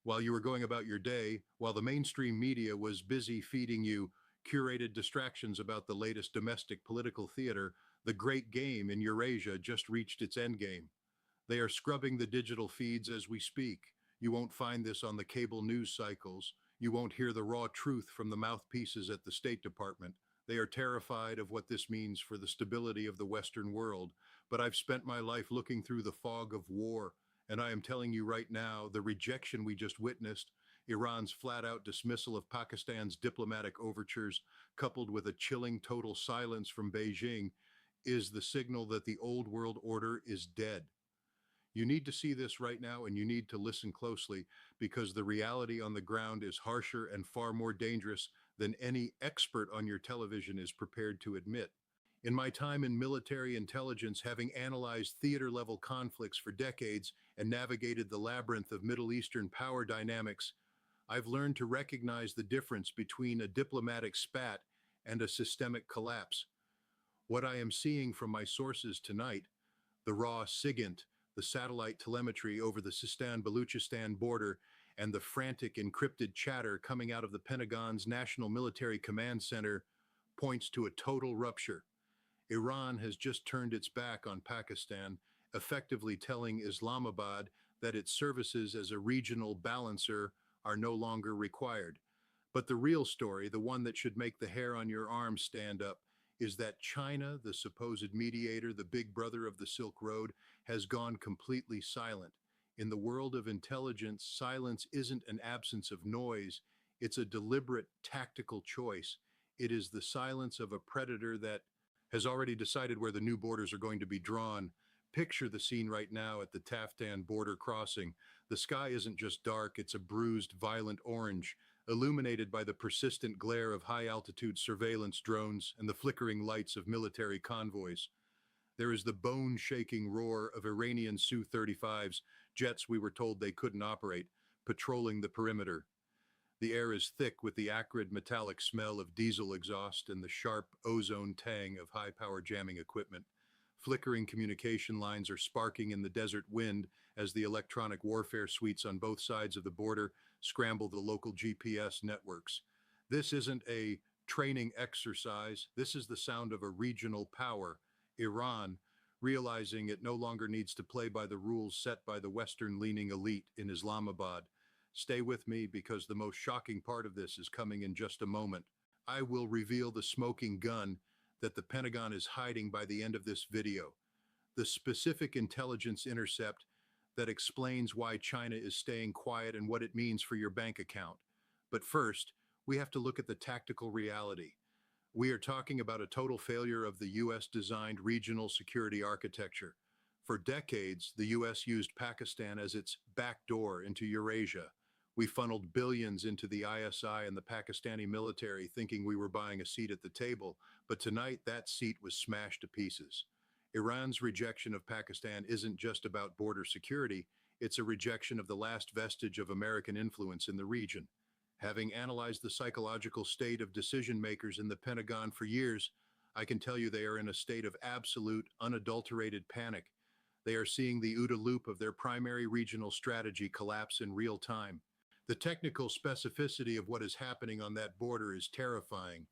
while you were going about your day, while the mainstream media was busy feeding you curated distractions about the latest domestic political theater, the great game in Eurasia just reached its endgame. They are scrubbing the digital feeds as we speak. You won't find this on the cable news cycles. You won't hear the raw truth from the mouthpieces at the State Department. They are terrified of what this means for the stability of the Western world. But I've spent my life looking through the fog of war, and I am telling you right now, the rejection we just witnessed, Iran's flat-out dismissal of Pakistan's diplomatic overtures, coupled with a chilling total silence from Beijing, is the signal that the old world order is dead. You need to see this right now, and you need to listen closely, because the reality on the ground is harsher and far more dangerous than any expert on your television is prepared to admit. In my time in military intelligence, having analyzed theater-level conflicts for decades and navigated the labyrinth of Middle Eastern power dynamics, I've learned to recognize the difference between a diplomatic spat and a systemic collapse. What I am seeing from my sources tonight, the raw SIGINT, the satellite telemetry over the Sistan-Baluchistan border, and the frantic encrypted chatter coming out of the Pentagon's National Military Command Center, points to a total rupture. Iran has just turned its back on Pakistan, effectively telling Islamabad that its services as a regional balancer are no longer required. But the real story, the one that should make the hair on your arm stand up, is that China, the supposed mediator, the big brother of the Silk Road, has gone completely silent. In the world of intelligence, silence isn't an absence of noise, it's a deliberate tactical choice. It is the silence of a predator that has already decided where the new borders are going to be drawn. Picture the scene right now at the Taftan border crossing. The sky isn't just dark, it's a bruised, violent orange, illuminated by the persistent glare of high-altitude surveillance drones and the flickering lights of military convoys. There is the bone-shaking roar of Iranian Su-35s, jets we were told they couldn't operate, patrolling the perimeter. The air is thick with the acrid metallic smell of diesel exhaust and the sharp ozone tang of high-power jamming equipment. Flickering communication lines are sparking in the desert wind as the electronic warfare suites on both sides of the border scramble the local GPS networks. This isn't a training exercise. This is the sound of a regional power, Iran, realizing it no longer needs to play by the rules set by the Western-leaning elite in Islamabad. Stay with me, because the most shocking part of this is coming in just a moment. I will reveal the smoking gun that the Pentagon is hiding by the end of this video, the specific intelligence intercept that explains why China is staying quiet and what it means for your bank account. But first, we have to look at the tactical reality. We are talking about a total failure of the US-designed regional security architecture. For decades, the US used Pakistan as its backdoor into Eurasia. We funneled billions into the ISI and the Pakistani military, thinking we were buying a seat at the table, but tonight that seat was smashed to pieces. Iran's rejection of Pakistan isn't just about border security, it's a rejection of the last vestige of American influence in the region. Having analyzed the psychological state of decision makers in the Pentagon for years, I can tell you they are in a state of absolute, unadulterated panic. They are seeing the OODA loop of their primary regional strategy collapse in real time. The technical specificity of what is happening on that border is terrifying.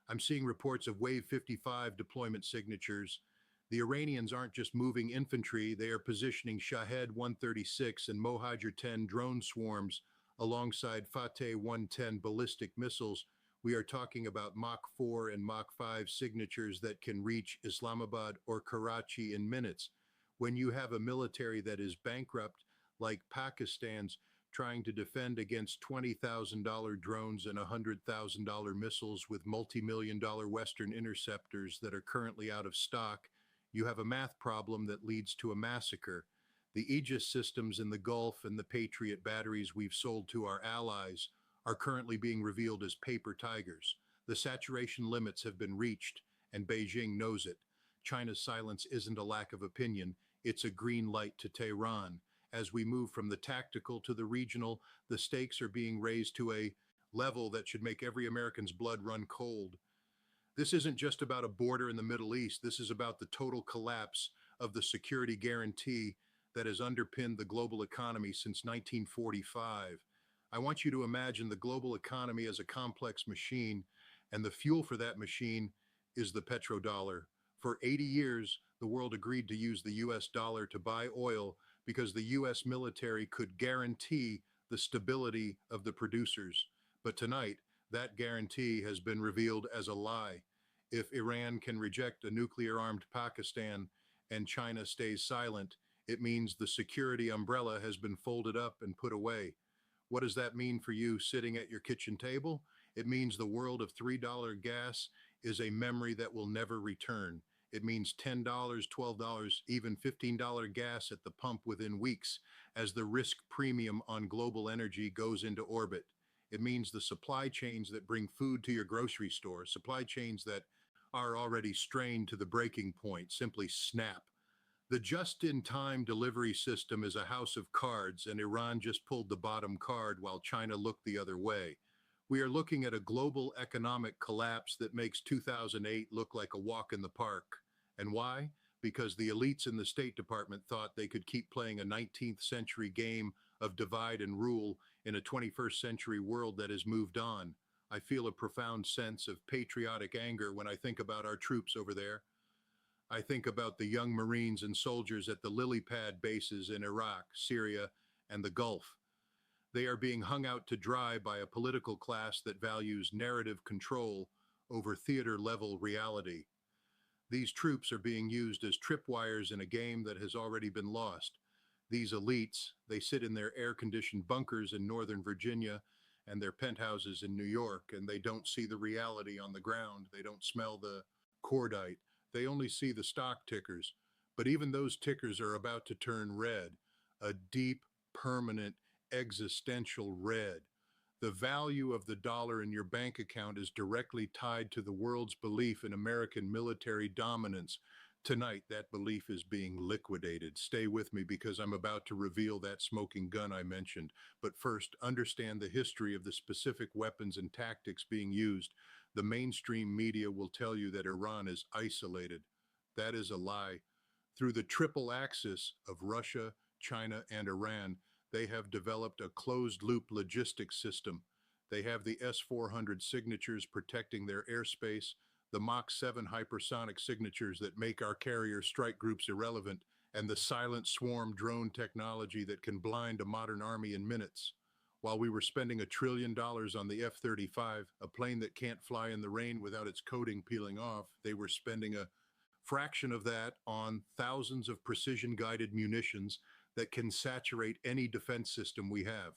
I'm seeing reports of Wave 55 deployment signatures. The Iranians aren't just moving infantry, they are positioning Shahed 136 and Mohajer 10 drone swarms alongside Fateh 110 ballistic missiles. We are talking about Mach 4 and Mach 5 signatures that can reach Islamabad or Karachi in minutes. When you have a military that is bankrupt, like Pakistan's, trying to defend against $20,000 drones and $100,000 missiles with multi-million-dollar Western interceptors that are currently out of stock, you have a math problem that leads to a massacre. The Aegis systems in the Gulf and the Patriot batteries we've sold to our allies are currently being revealed as paper tigers. The saturation limits have been reached, and Beijing knows it. China's silence isn't a lack of opinion, it's a green light to Tehran. As we move from the tactical to the regional, the stakes are being raised to a level that should make every American's blood run cold. This isn't just about a border in the Middle East. This is about the total collapse of the security guarantee that has underpinned the global economy since 1945. I want you to imagine the global economy as a complex machine, and the fuel for that machine is the petrodollar. For 80 years, the world agreed to use the US dollar to buy oil because the US military could guarantee the stability of the producers. But tonight, that guarantee has been revealed as a lie. If Iran can reject a nuclear-armed Pakistan and China stays silent, it means the security umbrella has been folded up and put away. What does that mean for you sitting at your kitchen table? It means the world of $3 gas is a memory that will never return. It means $10, $12, even $15 gas at the pump within weeks as the risk premium on global energy goes into orbit. It means the supply chains that bring food to your grocery store, supply chains that are already strained to the breaking point, simply snap. The just-in-time delivery system is a house of cards, and Iran just pulled the bottom card while China looked the other way. We are looking at a global economic collapse that makes 2008 look like a walk in the park. And why? Because the elites in the State Department thought they could keep playing a 19th century game of divide and rule in a 21st century world that has moved on. I feel a profound sense of patriotic anger when I think about our troops over there. I think about the young Marines and soldiers at the lily pad bases in Iraq, Syria, and the Gulf. They are being hung out to dry by a political class that values narrative control over theater-level reality. These troops are being used as tripwires in a game that has already been lost. These elites, they sit in their air-conditioned bunkers in Northern Virginia and their penthouses in New York, and they don't see the reality on the ground. They don't smell the cordite. They only see the stock tickers. But even those tickers are about to turn red, a deep, permanent, existential red. The value of the dollar in your bank account is directly tied to the world's belief in American military dominance. Tonight, that belief is being liquidated. Stay with me because I'm about to reveal that smoking gun I mentioned. But first, understand the history of the specific weapons and tactics being used. The mainstream media will tell you that Iran is isolated. That is a lie. Through the triple axis of Russia, China, and Iran, they have developed a closed-loop logistics system. They have the S-400 signatures protecting their airspace, the Mach 7 hypersonic signatures that make our carrier strike groups irrelevant, and the silent swarm drone technology that can blind a modern army in minutes. While we were spending $1 trillion on the F-35, a plane that can't fly in the rain without its coating peeling off, they were spending a fraction of that on thousands of precision-guided munitions that can saturate any defense system we have.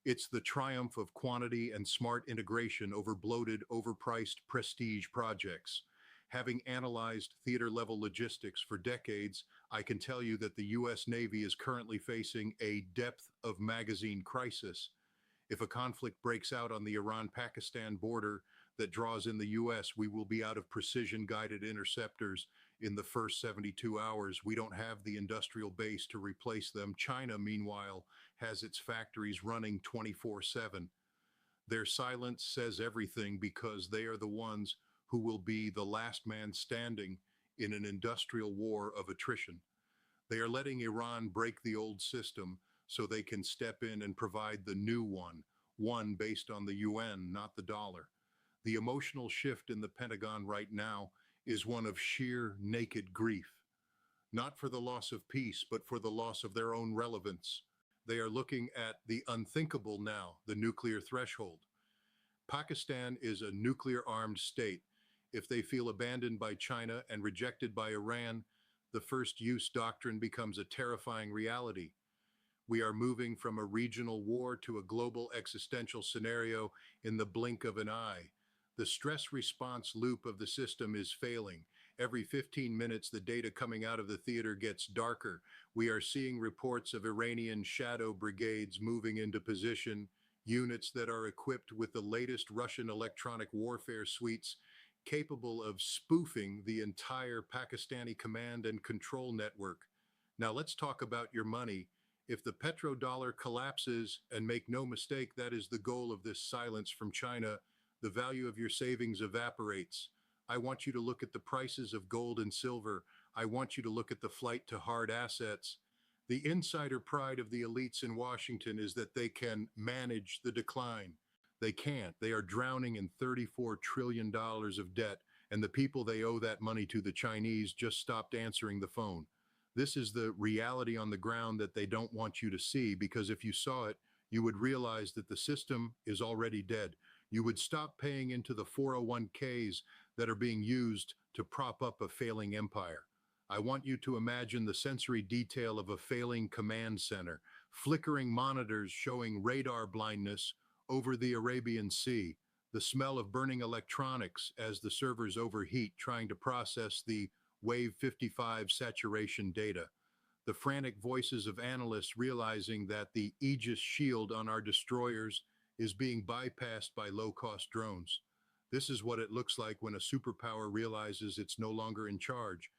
It's the triumph of quantity and smart integration over bloated, overpriced prestige projects. Having analyzed theater-level logistics for decades, I can tell you that the U.S. Navy is currently facing a depth of magazine crisis. If a conflict breaks out on the Iran-Pakistan border that draws in the U.S., we will be out of precision-guided interceptors in the first 72 hours. We don't have the industrial base to replace them. China, meanwhile, has its factories running 24/7. Their silence says everything because they are the ones who will be the last man standing in an industrial war of attrition. They are letting Iran break the old system so they can step in and provide the new one based on the UN, not the dollar. The emotional shift in the Pentagon right now is one of sheer naked grief, not for the loss of peace, but for the loss of their own relevance. They are looking at the unthinkable now, the nuclear threshold. Pakistan is a nuclear-armed state. If they feel abandoned by China and rejected by Iran, the first use doctrine becomes a terrifying reality. We are moving from a regional war to a global existential scenario in the blink of an eye. The stress response loop of the system is failing. Every 15 minutes, the data coming out of the theater gets darker. We are seeing reports of Iranian shadow brigades moving into position, units that are equipped with the latest Russian electronic warfare suites, capable of spoofing the entire Pakistani command and control network. Now let's talk about your money. If the petrodollar collapses, and make no mistake, that is the goal of this silence from China, the value of your savings evaporates. I want you to look at the prices of gold and silver. I want you to look at the flight to hard assets. The insider pride of the elites in Washington is that they can manage the decline. They can't. They are drowning in $34 trillion of debt, and the people they owe that money to, the Chinese, just stopped answering the phone. This is the reality on the ground that they don't want you to see, because if you saw it, you would realize that the system is already dead. You would stop paying into the 401ks that are being used to prop up a failing empire. I want you to imagine the sensory detail of a failing command center, flickering monitors showing radar blindness over the Arabian Sea, the smell of burning electronics as the servers overheat trying to process the Wave 55 saturation data, the frantic voices of analysts realizing that the Aegis shield on our destroyers is being bypassed by low-cost drones. This is what it looks like when a superpower realizes it's no longer in charge.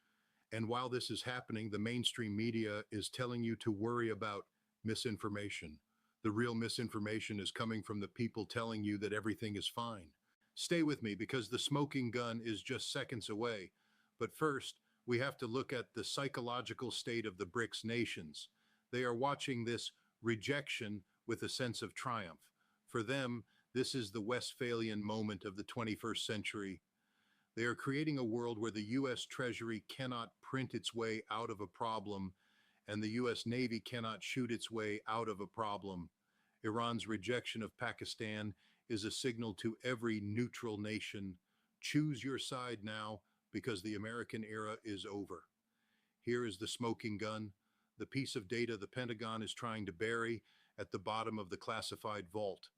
And while this is happening, the mainstream media is telling you to worry about misinformation. The real misinformation is coming from the people telling you that everything is fine. Stay with me because the smoking gun is just seconds away. But first, we have to look at the psychological state of the BRICS nations. They are watching this rejection with a sense of triumph. For them, this is the Westphalian moment of the 21st century. They are creating a world where the U.S. Treasury cannot print its way out of a problem and the U.S. Navy cannot shoot its way out of a problem. Iran's rejection of Pakistan is a signal to every neutral nation. Choose your side now because the American era is over. Here is the smoking gun, the piece of data the Pentagon is trying to bury at the bottom of the classified vault.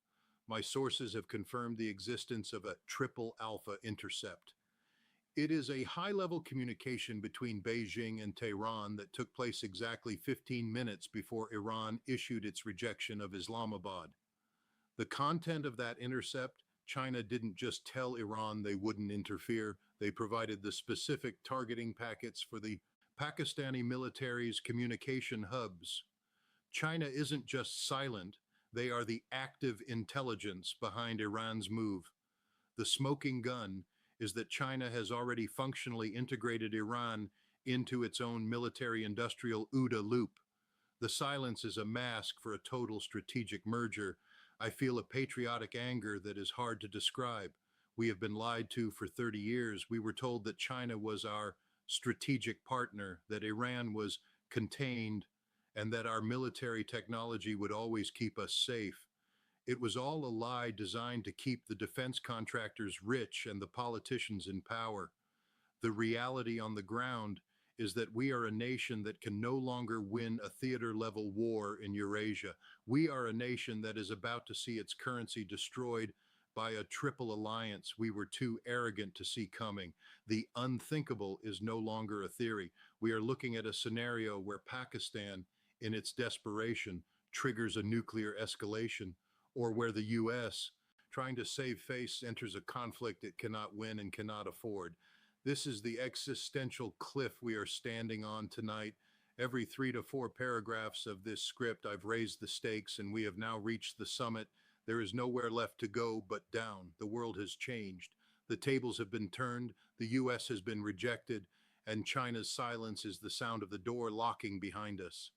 My sources have confirmed the existence of a triple alpha intercept. It is a high-level communication between Beijing and Tehran that took place exactly 15 minutes before Iran issued its rejection of Islamabad. The content of that intercept, China didn't just tell Iran they wouldn't interfere, they provided the specific targeting packets for the Pakistani military's communication hubs. China isn't just silent, they are the active intelligence behind Iran's move. The smoking gun is that China has already functionally integrated Iran into its own military-industrial OODA loop. The silence is a mask for a total strategic merger. I feel a patriotic anger that is hard to describe. We have been lied to for 30 years. We were told that China was our strategic partner, that Iran was contained, and that our military technology would always keep us safe. It was all a lie designed to keep the defense contractors rich and the politicians in power. The reality on the ground is that we are a nation that can no longer win a theater-level war in Eurasia. We are a nation that is about to see its currency destroyed by a triple alliance we were too arrogant to see coming. The unthinkable is no longer a theory. We are looking at a scenario where Pakistan, in its desperation, triggers a nuclear escalation, or where the U.S., trying to save face, enters a conflict it cannot win and cannot afford. This is the existential cliff we are standing on tonight. Every 3 to 4 paragraphs of this script, I've raised the stakes and we have now reached the summit. There is nowhere left to go but down. The world has changed. The tables have been turned, the U.S. has been rejected, and China's silence is the sound of the door locking behind us.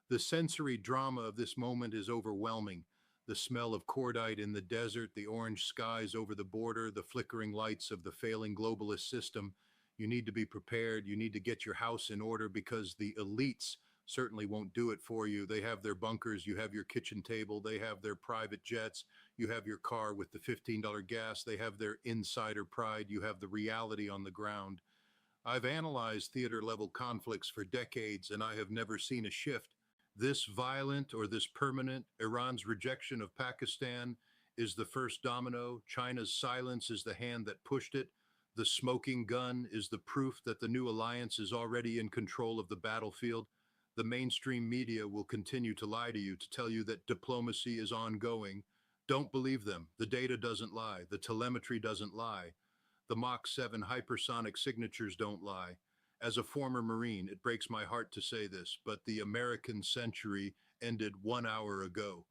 The sensory drama of this moment is overwhelming. The smell of cordite in the desert, the orange skies over the border, the flickering lights of the failing globalist system. You need to be prepared. You need to get your house in order because the elites certainly won't do it for you. They have their bunkers. You have your kitchen table. They have their private jets. You have your car with the $15 gas. They have their insider pride. You have the reality on the ground. I've analyzed theater-level conflicts for decades, and I have never seen a shift this violent or this permanent. Iran's rejection of Pakistan is the first domino. China's silence is the hand that pushed it. The smoking gun is the proof that the new alliance is already in control of the battlefield. The mainstream media will continue to lie to you, to tell you that diplomacy is ongoing. Don't believe them. The data doesn't lie. The telemetry doesn't lie. The Mach 7 hypersonic signatures don't lie. As a former Marine, it breaks my heart to say this, but the American century ended 1 hour ago.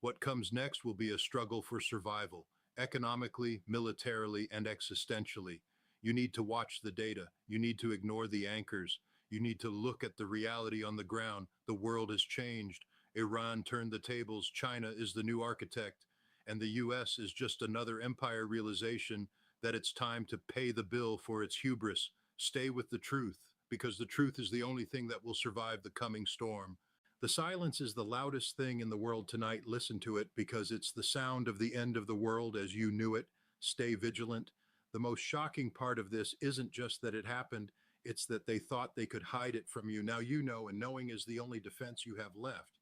What comes next will be a struggle for survival, economically, militarily, and existentially. You need to watch the data. You need to ignore the anchors. You need to look at the reality on the ground. The world has changed. Iran turned the tables. China is the new architect. And the US is just another empire realization that it's time to pay the bill for its hubris. Stay with the truth, because the truth is the only thing that will survive the coming storm. The silence is the loudest thing in the world tonight. Listen to it, because it's the sound of the end of the world as you knew it. Stay vigilant. The most shocking part of this isn't just that it happened, it's that they thought they could hide it from you. Now you know, and knowing is the only defense you have left.